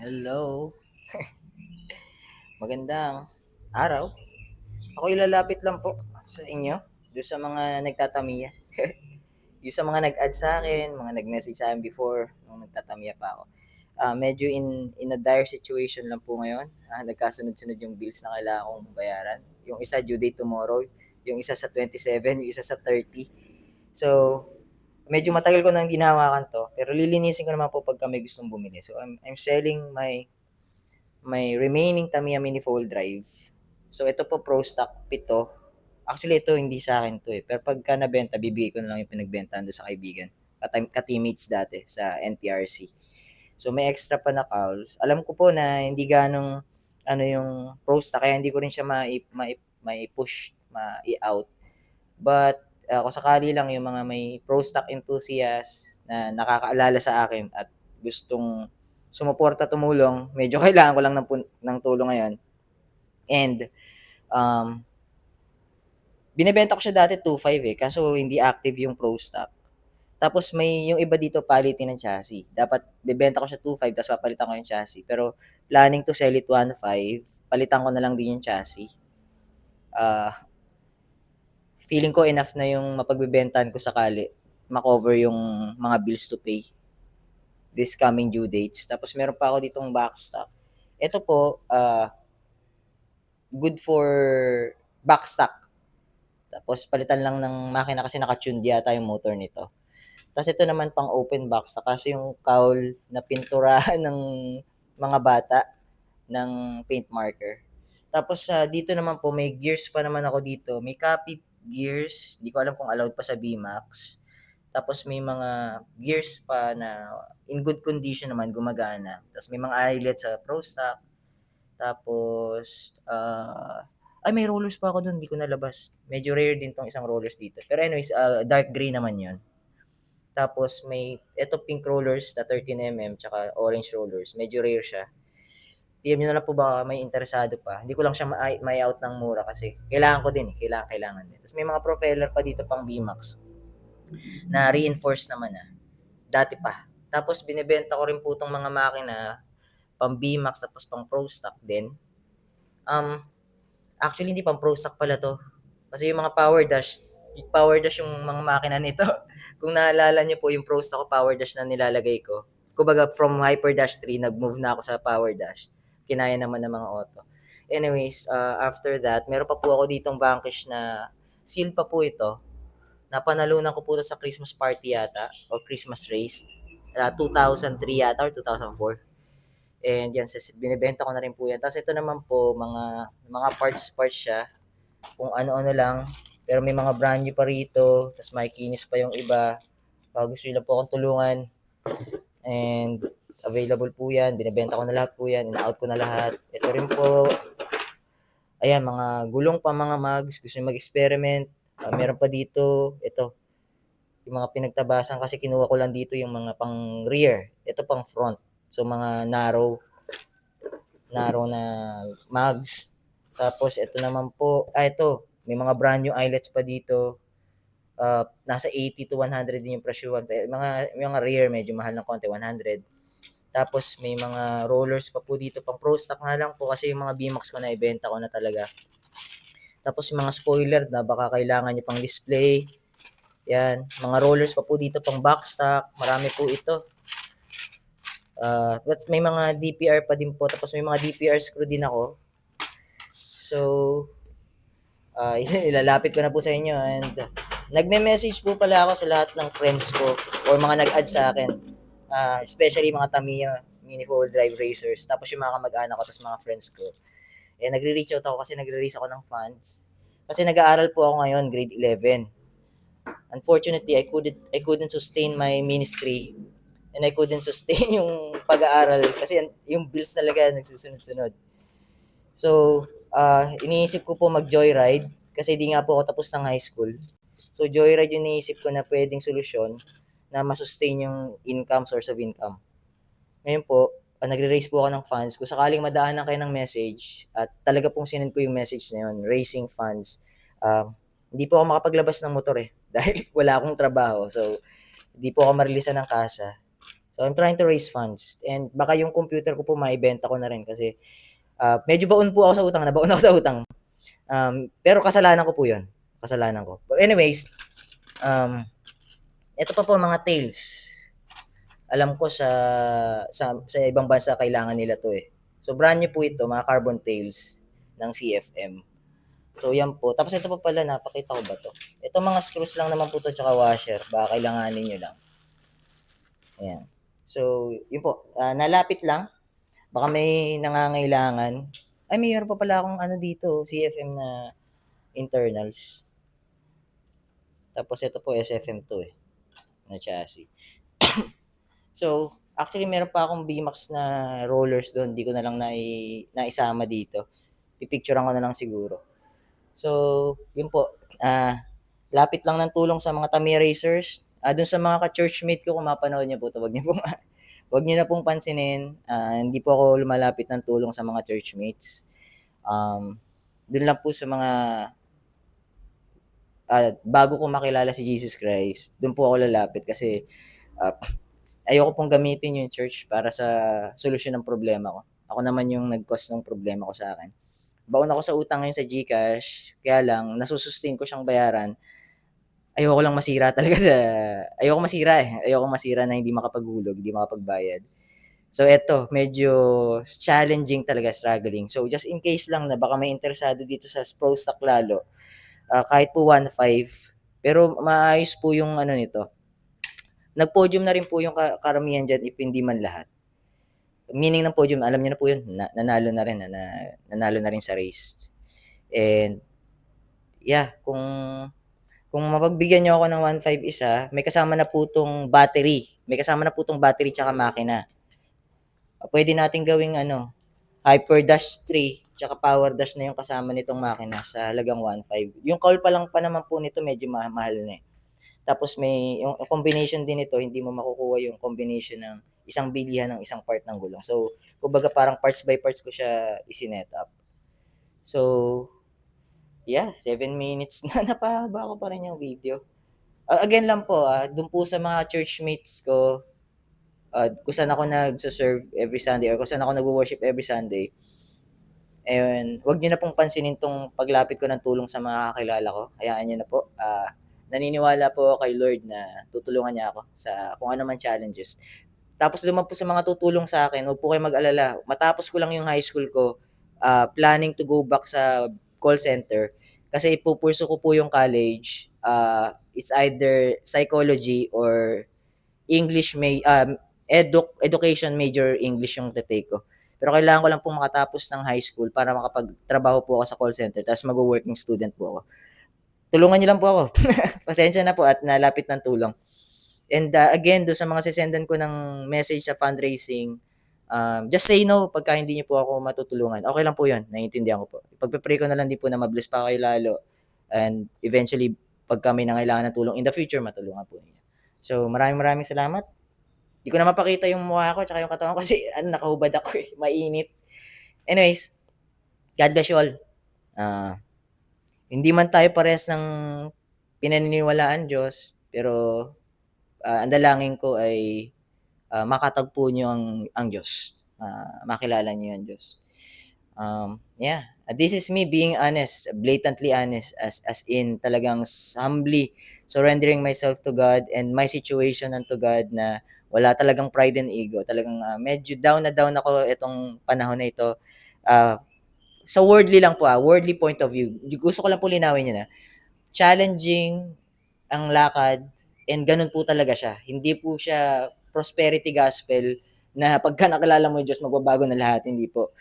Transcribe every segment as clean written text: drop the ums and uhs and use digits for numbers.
Hello, magandang araw. Ako ilalapit lang po sa inyo, doon sa mga nagtatamiya. Yung sa mga nag-add sa akin, mga nag-message sa akin before nung nagtatamiya pa ako. Medyo in a dire situation lang po ngayon. Nagkasunod-sunod yung bills na kailangan kong bayaran. Yung isa due date tomorrow, yung isa sa 27, yung isa sa 30. So, medyo matagal ko nang dinahawakan to, pero lilinisin ko naman po pag may gustong bumili. So, I'm selling my remaining Tamiya Mini Fold Drive. So ito po Pro Stock 7. Actually ito hindi sa akin to eh. Pero pagka nabenta, bibigay ko na lang yung pinagbentahan doon sa kaibigan. Ka-teammates dati sa NTRC. So may extra pa na calls. Alam ko po na hindi ganong ano yung Pro Stock kaya hindi ko rin siya mai-push, mai-out. But kung sakali lang yung mga may Pro Stock enthusiast na nakakaalala sa akin at gustong sumuporta, tumulong, medyo kailangan ko lang ng tulong ngayon. And um, binebenta ko siya dati 2.5 eh, kaso hindi active yung Pro Stock. Tapos may yung iba dito palitin ng chassis. Dapat bebenta ko siya 2.5 tapos papalitan ko yung chassis. Pero planning to sell it 1.5, palitan ko na lang din yung chassis. Uh, Feeling ko enough na yung mapagbebentahan ko sakali makover yung mga bills to pay this coming due dates. Tapos meron pa ako ditong backstock. Ito po, good for backstock. Tapos palitan lang ng makina kasi naka-tuned yata yung motor nito. Tapos ito naman pang open backstock kasi yung cowl na pinturahan ng mga bata ng paint marker. Tapos dito naman po may gears pa naman ako dito. May copy gears, di ko alam kung allowed pa sa VMAX. Tapos may mga gears pa na in good condition naman, gumagana. Tapos may mga eyelet sa Pro Stock. Tapos, ay may rollers pa ako doon, hindi ko nalabas. Medyo rare din tong isang rollers dito. Pero anyways, dark gray naman yon. Tapos may, eto pink rollers na 13mm, tsaka orange rollers. Medyo rare siya. PM nyo na lang po ba may interesado pa. Hindi ko lang siya may out ng mura kasi kailangan ko din. Kailangan din. Tapos may mga propeller pa dito pang VMAX na reinforced naman dati pa. Tapos binebenta ko rin po itong mga makina pang VMAX tapos pang Pro Stock din. Actually hindi pang Pro Stock pala to. Kasi yung mga power dash yung mga makina nito. Kung naalala niyo po yung Pro Stock ko, power dash na nilalagay ko. Kumbaga from Hyper Dash 3, nag-move na ako sa power dash. Kinaya naman ng mga auto. Anyways, after that, meron pa po ako ditong Vanquish na seal pa po ito. Napanalunan ko po ito sa Christmas party yata o Christmas race. 2003 yata or 2004. And yan, binibenta ko na rin po yan. Tapos ito naman po, mga parts siya. Kung ano-ano lang. Pero may mga brand new pa rito. Tapos makikinis pa yung iba. Gusto nyo lang po akong tulungan. And available po yan. Binibenta ko na lahat po yan. Ina-out ko na lahat. Ito rin po. Ayan, mga gulong pa, mga mugs. Gusto nyo mag-experiment. Meron pa dito. Ito. Yung mga pinagtabasan kasi kinuha ko lang dito yung mga pang rear. Ito pang front. So mga narrow na mugs. Tapos ito naman po, ito, may mga brand new eyelets pa dito. Nasa 80 to 100 din yung presyuhan. Mga rear, medyo mahal ng konti, 100. Tapos may mga rollers pa po dito, pang Pro Stock nga lang po kasi yung mga BMAX ko na ibenta ko na talaga. Tapos yung mga spoiler na baka kailangan nyo pang display. Yan, mga rollers pa po dito pang backstock. Marami po ito. But may mga DPR pa din po. Tapos may mga DPR screw din ako. So, ilalapit ko na po sa inyo. And nagme-message po pala ako sa lahat ng friends ko or mga nag-add sa akin. Especially mga Tamiya Mini 4-Drive Racers. Tapos yung mga kamag-anak ko, tapos mga friends ko. Nagre-reach out ako kasi nagre-raise ako ng funds. Kasi nag-aaral po ako ngayon, grade 11. Unfortunately, I couldn't sustain my ministry and I couldn't sustain yung pag-aaral kasi yung bills talaga nagsusunod-sunod. So, iniisip ko po mag-joyride kasi di nga po ako tapos ng high school. So, joyride yung iniisip ko na pwedeng solusyon na masustain yung income, source of income. Ngayon po, nagre-raise po ako ng funds. Kung sakaling madaanan kayo ng message at talaga pong sinend ko yung message na yun, raising funds, hindi po ako makapaglabas ng motor dahil wala akong trabaho. So, hindi po ako marilisan ng kasa. So I'm trying to raise funds and baka yung computer ko po maibenta ko na rin kasi medyo baon po ako sa utang, nabaon ako sa utang. Pero kasalanan ko po 'yun. Kasalanan ko. But anyways, ito pa po mga tales. Alam ko sa ibang bansa kailangan nila 'to eh. So brand new po ito, mga carbon tails ng CFM. So yan po. Tapos ito pa pala, napakita ko ba 'to? Ito mga screws lang naman po 'to tsaka washer, baka kailanganin niyo lang. Ayan. So, yun po, nalapit lang. Baka may nangangailangan. Ay, mayroon pa pala akong ano dito, CFM na internals. Tapos ito po SFM to eh, na chassis. So, actually meron pa akong BMAX na rollers doon, di ko na lang naisama dito. Pipicturean ko na lang siguro. So, yun po. Lapit lang ng tulong sa mga Tamiya racers. Doon sa mga ka-churchmate ko, kung mapanood niyo po ito, wag niyo pong wag niyo na pong pansinin. Hindi po ako lumalapit ng tulong sa mga churchmates. Doon lang po sa mga bago ko makilala si Jesus Christ, doon po ako lalapit kasi ayoko pong gamitin yung church para sa solusyon ng problema ko. Ako naman yung nag-cause ng problema ko sa akin. Baon ako sa utang ngayon sa GCash, kaya lang nasusustain ko siyang bayaran. Ayoko lang masira talaga ayoko masira eh. Ayoko masira na hindi makapaghulog, hindi makapagbayad. So eto, medyo challenging talaga, struggling. So just in case lang na baka may interesado dito sa Pro Stock lalo, kahit po 1.5, pero maayos po yung ano nito. Nag-podium na rin po yung karamihan dyan if hindi man lahat. Meaning ng podium, alam niyo na po yun, nanalo na rin, nanalo na rin sa race. And yeah, kung mapagbigyan niyo ako ng 1.5 isa, may kasama na po tong battery. May kasama na po tong battery tsaka makina. Pwede nating gawing ano, Hyper Dash 3 tsaka Power Dash na yung kasama nitong makina sa halagang 1.5. Yung cowl pa lang pa naman po nito medyo mahal na eh. Tapos may yung combination din nito, hindi mo makukuha yung combination ng isang bilihan ng isang part ng gulong. So, kumbaga parang parts by parts ko siya isinet up. So, yeah, 7 minutes na, napahaba ko pa rin yung video. Again lang po, dun po sa mga churchmates ko, kung saan ako nagso-serve every Sunday or kung saan ako nagwo-worship every Sunday, and wag niyo na pong pansinin tong paglapit ko ng tulong sa mga kakilala ko. Hayaan niyo na po. Naniniwala po ako kay Lord na tutulungan niya ako sa kung ano man challenges. Tapos naman po sa mga tutulong sa akin, huwag po kayong mag-alala. Matapos ko lang yung high school ko, planning to go back sa call center kasi ipupurso ko po yung college. It's either psychology or English education major English yung te-take ko. Pero kailangan ko lang pong makatapos ng high school para makapagtrabaho po ako sa call center tapos magwo-working student po ako. Tulungan niyo lang po ako. Pasensya na po at nalapit ng tulong. And again, do sa mga sesendan ko ng message sa fundraising, just say no pagka hindi niyo po ako matutulungan. Okay lang po 'yun, naiintindihan ko po. Pagpe-pray ko na lang din po na ma-bless pa kayo lalo and eventually pagka may nangailangan ng tulong in the future matulungan po ninyo. So, maraming salamat. Di ko na mapakita yung mukha ko tsaka yung katawan ko kasi nakahubad ako eh, mainit. Anyways, God bless you all. Hindi man tayo parehas ng pinaniniwalaan Diyos, pero ang dalangin ko ay makatagpo niyo ang Diyos. Makilala niyo ang Diyos. Yeah, this is me being honest, blatantly honest, as in talagang humbly surrendering myself to God and my situation unto God na wala talagang pride and ego. Talagang medyo down na down ako itong panahon na ito. Sa worldly lang po, worldly point of view. Gusto ko lang po linawin yun challenging ang lakad and ganun po talaga siya. Hindi po siya prosperity gospel na pagka nakilala mo yung Diyos, magbabago na lahat. Hindi po.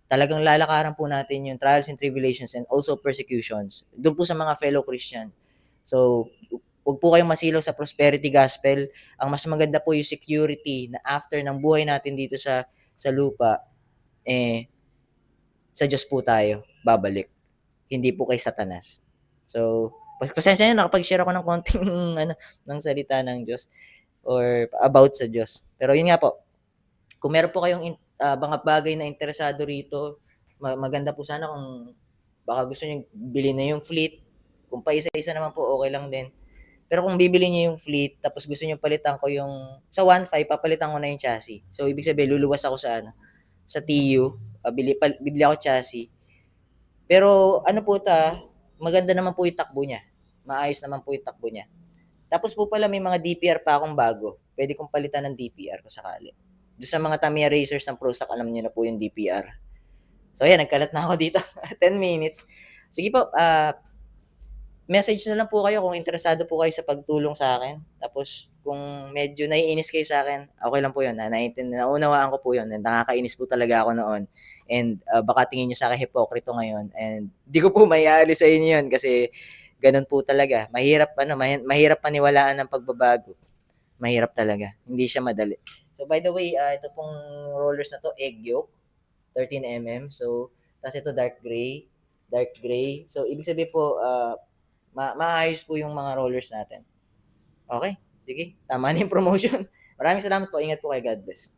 Talagang lalakaran po natin yung trials and tribulations and also persecutions. Doon po sa mga fellow Christian. So, huwag po kayong masilaw sa prosperity gospel. Ang mas maganda po yung security na after ng buhay natin dito sa lupa, sa Diyos po tayo babalik. Hindi po kay Satanas. So, pasensya nyo, nakapag-share ako ng konting ng salita ng Diyos or about sa Diyos. Pero yun nga po, kung meron po kayong mga bagay na interesado rito, maganda po sana kung baka gusto nyo bilhin na yung fleet. Kung pa isa-isa naman po, okay lang din. Pero kung bibili niyo yung fleet tapos gusto niyo palitan ko yung sa 1.5 papalitan ko na yung chassis. So ibig sabihin luluwas ako sa ano, sa TU, bibili ako chassis. Pero ano po 'to, maganda naman po yung takbo niya. Maayos naman po yung takbo niya. Tapos po pala may mga DPR pa akong bago. Pwede kong palitan ng DPR kung sakali. Doon sa mga Tamiya racers ng Prozac, alam niyo na po yung DPR. So ayan, nagkalat na ako dito. 10 minutes. Sige po, message na lang po kayo kung interesado po kayo sa pagtulong sa akin. Tapos kung medyo naiinis kayo sa akin, okay lang po yun. Naunawaan ko po yun. And nakakainis po talaga ako noon. And baka tingin nyo sa akin hipokrito ngayon. And di ko po maiaalis sa inyo yun kasi ganun po talaga. Mahirap paniwalaan ng pagbabago. Mahirap talaga. Hindi siya madali. So by the way, ito pong rollers na to, egg yolk, 13 mm. So, tapos ito dark gray. So, ibig sabihin po, maayos po yung mga rollers natin. Okay, sige. Tama na yung promotion. Maraming salamat po. Ingat po kayo. God bless.